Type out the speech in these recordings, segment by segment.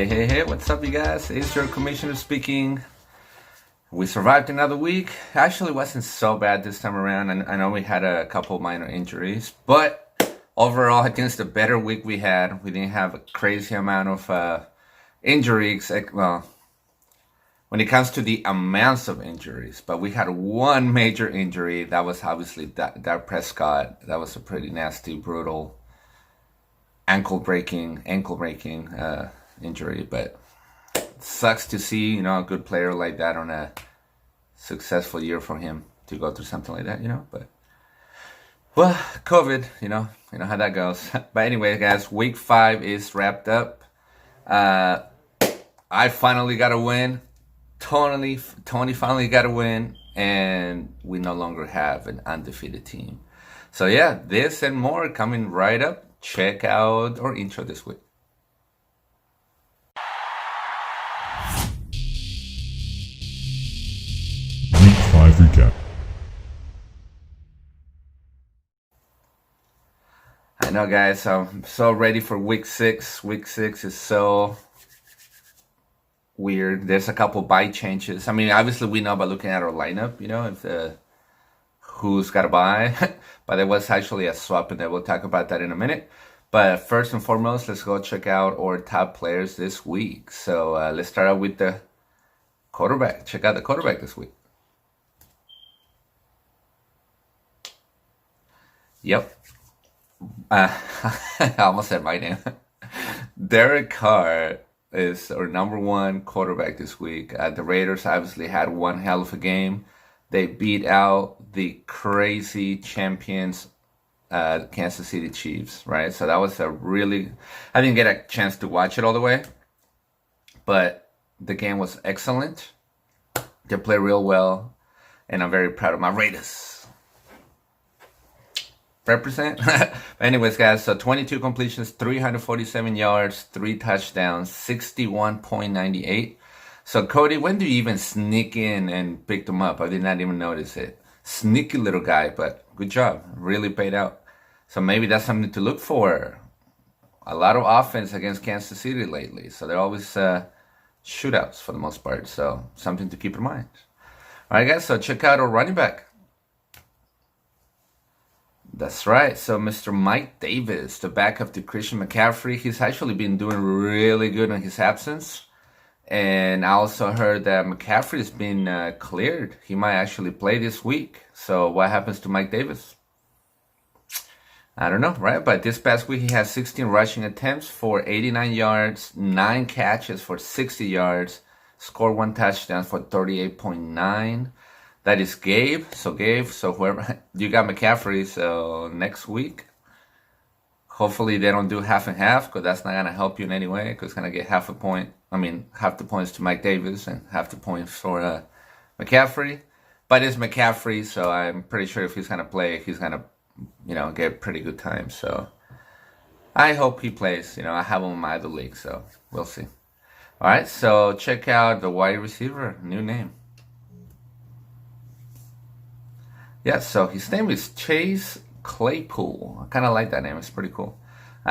Hey, what's up, you guys? It's your commissioner speaking. We survived another week. Actually, it wasn't so bad this time around. I know we had a couple minor injuries, but overall, I think it's the better week we had. We didn't have a crazy amount of injuries. Well, when it comes to the amounts of injuries, but we had one major injury. That was obviously that Prescott. That was a pretty nasty, brutal ankle breaking injury, but it sucks to see, a good player like that on a successful year for him to go through something like that, but well, COVID, you know how that goes. But anyway, guys, week 5 is wrapped up. I finally got a win. Tony finally got a win, and we no longer have an undefeated team. So yeah, this and more coming right up. Check out our intro this week. Week 5 recap. I know, guys, I'm so ready for week 6. Week 6 is so weird. There's a couple bye changes. I mean, obviously we know by looking at our lineup, if who's got a bye. But there was actually a swap, and we'll talk about that in a minute. But first and foremost, let's go check out our top players this week. So let's start out with the quarterback. Check out the quarterback this week. Yep. I almost said my name. Derek Carr is our number 1 quarterback this week. The Raiders obviously had one hell of a game. They beat out the crazy champions, Kansas City Chiefs, right? So that was I didn't get a chance to watch it all the way, but the game was excellent. They played real well, and I'm very proud of my Raiders. Represent. Anyways, guys, so 22 completions, 347 yards, 3 touchdowns, 61.98. So, Cody, when do you even sneak in and pick them up? I did not even notice it. Sneaky little guy, but good job. Really paid out. So maybe that's something to look for. A lot of offense against Kansas City lately. So they're always shootouts for the most part. So something to keep in mind. All right, guys, so check out our running back. That's right. So Mr. Mike Davis, the backup to Christian McCaffrey, he's actually been doing really good in his absence. And I also heard that McCaffrey's been cleared. He might actually play this week. So what happens to Mike Davis? I don't know, right? But this past week, he has 16 rushing attempts for 89 yards, 9 catches for 60 yards, scored 1 touchdown for 38.9. That is Gabe. So whoever, you got McCaffrey. So next week, hopefully they don't do half and half, because that's not going to help you in any way, because it's going to get half the points to Mike Davis and half the points for McCaffrey. But it's McCaffrey, so I'm pretty sure if he's going to play, he's going to, get pretty good time. So I hope he plays. I have him in my other league, so we'll see. All right, so check out the wide receiver, new name. Yeah, so his name is Chase Claypool. I kind of like that name. It's pretty cool.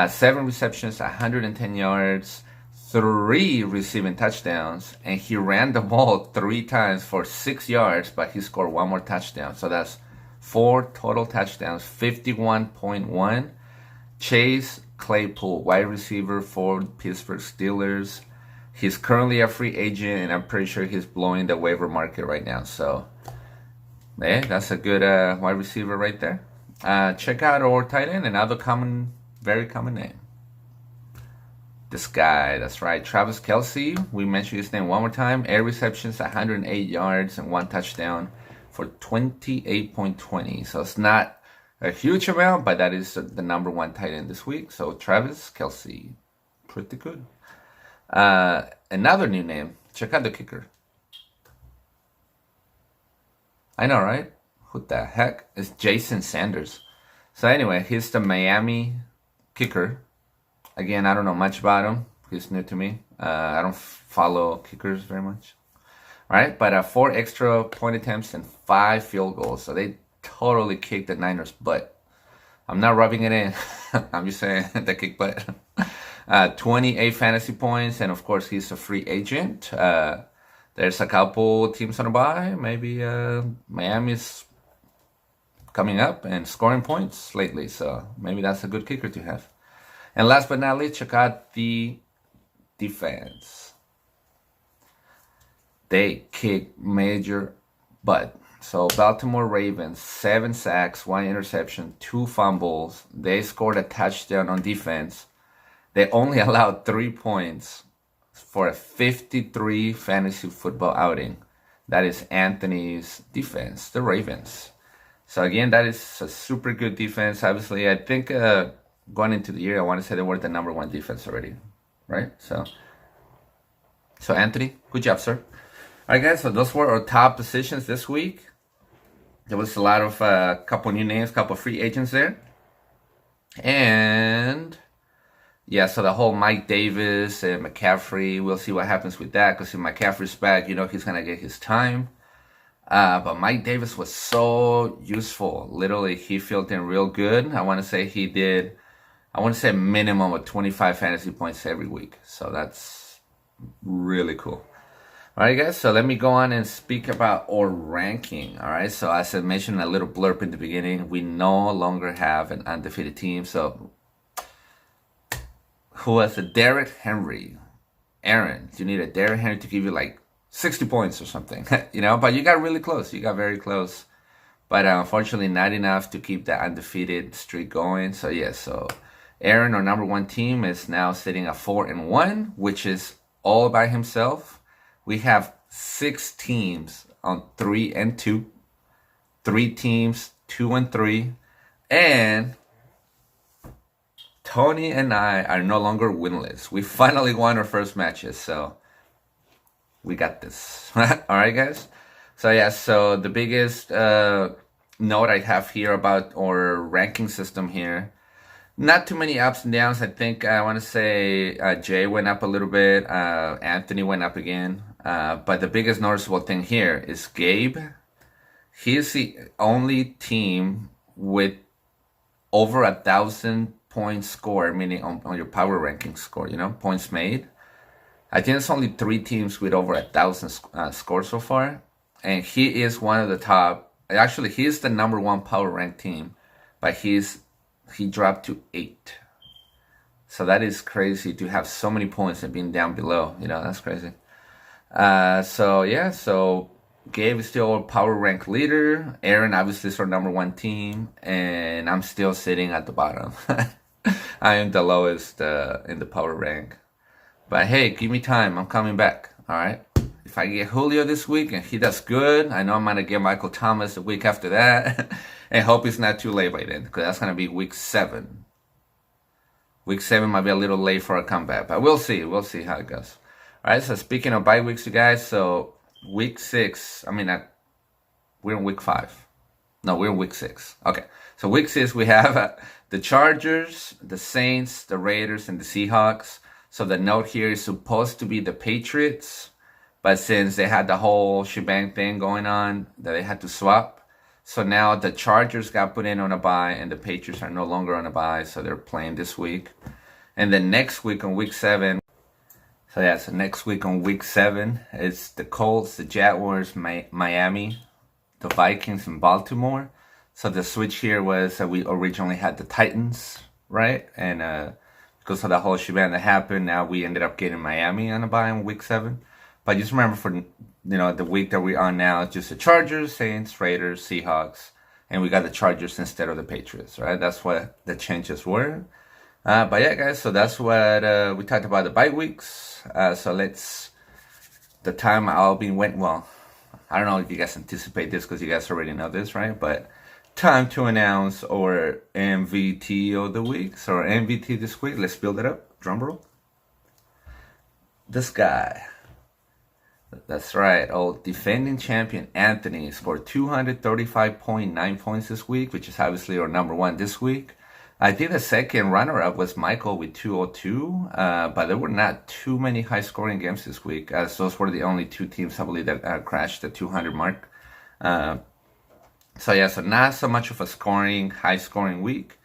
7 receptions, 110 yards, 3 receiving touchdowns, and he ran the ball 3 times for 6 yards, but he scored 1 more touchdown. So that's 4 total touchdowns, 51.1. Chase Claypool, wide receiver for Pittsburgh Steelers. He's currently a free agent, and I'm pretty sure he's blowing the waiver market right now. So, yeah, that's a good wide receiver right there. Check out our tight end, another very common name. This guy, that's right, Travis Kelce. We mentioned his name one more time. 8 receptions, 108 yards, and 1 touchdown for 28.20. So it's not a huge amount, but that is the number 1 tight end this week. So Travis Kelce, pretty good. Another new name. Check out the kicker. I know, right? Who the heck? It's Jason Sanders. So anyway, he's the Miami kicker. Again, I don't know much about him. He's new to me. I don't follow kickers very much. All right, but 4 extra point attempts and 5 field goals. So they totally kicked the Niners' butt. I'm not rubbing it in. I'm just saying they kick butt. 28 fantasy points, and of course he's a free agent. There's a couple teams on the bye. Maybe Miami's coming up and scoring points lately, so maybe that's a good kicker to have. And last but not least, check out the defense. They kick major butt. So Baltimore Ravens, 7 sacks, 1 interception, 2 fumbles. They scored a touchdown on defense. They only allowed 3 points for a 53 fantasy football outing. That is Anthony's defense, the Ravens. So again, that is a super good defense. Obviously, I think going into the year, I want to say they were the number 1 defense already, right? So Anthony, good job, sir. All right, guys, so those were our top positions this week. There was a lot of couple new names, couple free agents there. And yeah, so the whole Mike Davis and McCaffrey, we'll see what happens with that, because if McCaffrey's back, he's going to get his time. But Mike Davis was so useful. Literally, he filled in real good. I want to say he did, a minimum of 25 fantasy points every week. So that's really cool. All right, guys, so let me go on and speak about our ranking. All right, so as I mentioned a little blurb in the beginning, we no longer have an undefeated team. So who has a Derrick Henry? Aaron, you need a Derrick Henry to give you like 60 points or something, but you got really close. You got very close. But unfortunately, not enough to keep that undefeated streak going. So, so Aaron, our number 1 team, is now sitting at 4-1, which is all by himself. We have 6 teams on 3-2, 3 teams 2-3, and Tony and I are no longer winless. We finally won our first matches, so we got this. All right, guys. So so the biggest note I have here about our ranking system here. Not too many ups and downs. I think I want to say Jay went up a little bit. Anthony went up again. But the biggest noticeable thing here is Gabe. He's the only team with over 1,000 points score, meaning on your power ranking score, points made. I think it's only 3 teams with over 1,000 scores so far. And he is one of the top. Actually, he's the number 1 power rank team, but he dropped to 8. So that is crazy to have so many points and being down below. That's crazy. So Gabe is still our power rank leader. Aaron obviously is our number 1 team, and I'm still sitting at the bottom. I am the lowest in the power rank. But hey, give me time. I'm coming back. All right. If I get Julio this week and he does good, I know I'm gonna get Michael Thomas the week after that, and hope it's not too late by then, because that's gonna be week 7. Week 7 might be a little late for a comeback, but we'll see. We'll see how it goes. All right, so speaking of bye weeks, you guys, so week 6, we're in week 5. No, we're in week 6. Okay, so week 6, we have the Chargers, the Saints, the Raiders, and the Seahawks. So the note here is supposed to be the Patriots, but since they had the whole shebang thing going on, that they had to swap. So now the Chargers got put in on a bye, and the Patriots are no longer on a bye, so they're playing this week. And then next week on week 7, so next week on week 7, it's the Colts, the Jaguars, Miami, the Vikings, and Baltimore. So the switch here was that we originally had the Titans, right? And because of the whole shebang that happened, now we ended up getting Miami on a bye in week 7. But just remember, for the week that we're on now, it's just the Chargers, Saints, Raiders, Seahawks, and we got the Chargers instead of the Patriots, right? That's what the changes were. But yeah, guys, so that's what we talked about, the bye weeks. So the time I'll be well, I don't know if you guys anticipate this because you guys already know this, right? But time to announce our MVT of the week. So our MVT this week, let's build it up. Drum roll. This guy. That's right. Old defending champion Anthony scored 235.9 points this week, which is obviously our number 1 this week. I think the second runner-up was Michael with 202, but there were not too many high-scoring games this week, as those were the only 2 teams, I believe, that crashed the 200 mark. So not so much of a high-scoring week,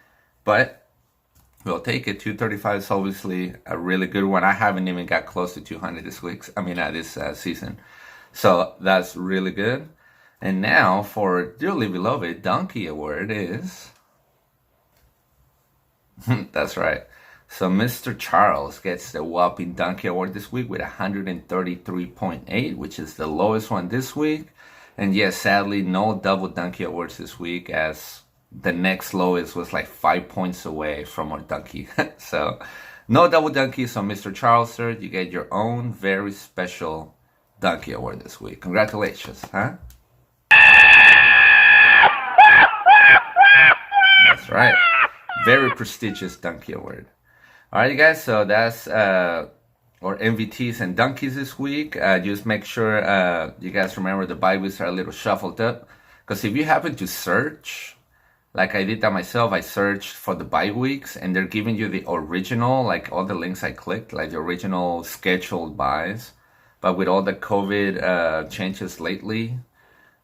but we'll take it. 235 is obviously a really good one. I haven't even got close to 200 this week. I mean, this season. So that's really good. And now for dearly beloved Donkey Award is that's right. So Mr. Charles gets the whopping Donkey Award this week with 133.8, which is the lowest one this week. And yes, sadly, no double Donkey Awards this week, as the next lowest was like 5 points away from our donkey. So no double donkey. So Mr. Charles, sir, you get your own very special Donkey Award this week. Congratulations, huh? That's right. Very prestigious Donkey Award. All right, you guys. So that's our MVTs and donkeys this week. Just make sure you guys remember the bye weeks are a little shuffled up. Because if you happen to search, like I did that myself, I searched for the bye weeks, and they're giving you the original, like all the links I clicked, like the original scheduled buys. But with all the COVID changes lately,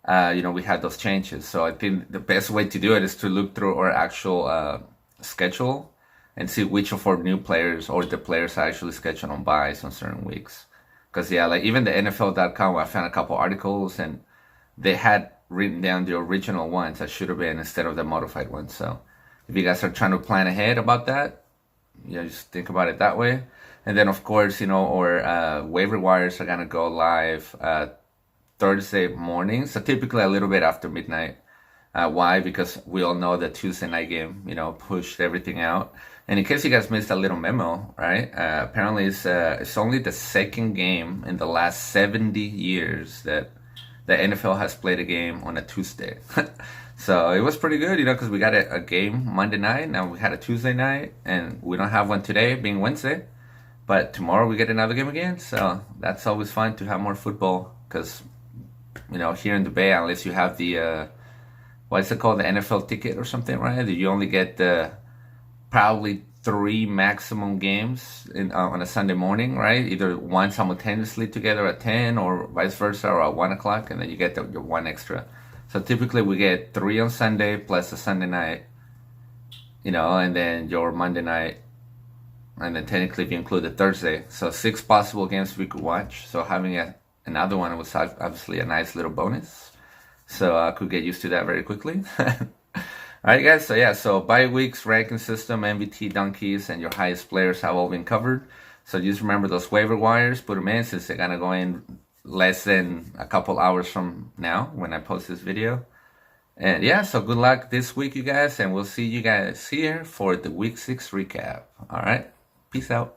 we had those changes. So I think the best way to do it is to look through our actual schedule and see which of our new players or the players are actually scheduled on buys on certain weeks. Because yeah, like even the NFL.com, I found a couple articles and they had written down the original ones that should have been instead of the modified ones. So if you guys are trying to plan ahead about that, just think about it that way. And then of course, our waiver wires are gonna go live Thursday morning, so typically a little bit after midnight. Why? Because we all know the Tuesday night game, pushed everything out. And in case you guys missed a little memo, right? Apparently it's only the second game in the last 70 years that the NFL has played a game on a Tuesday. So it was pretty good, because we got a game Monday night, now we had a Tuesday night, and we don't have one today, being Wednesday. But tomorrow we get another game again, so that's always fun to have more football, because, here in the Bay, unless you have the, what's it called, the NFL ticket or something, right? You only get probably 3 maximum games on a Sunday morning, right? Either one simultaneously together at 10 or vice versa, or at 1 o'clock, and then you get your one extra. So typically we get 3 on Sunday plus a Sunday night, and then your Monday night, and then technically if you include the Thursday. So 6 possible games we could watch. So having another one was obviously a nice little bonus. So I could get used to that very quickly. Alright guys, so bye weeks, ranking system, MVT, donkeys, and your highest players have all been covered. So just remember those waiver wires, put them in since they're gonna go in less than a couple hours from now when I post this video. And so good luck this week, you guys, and we'll see you guys here for the week 6 recap. Alright, peace out.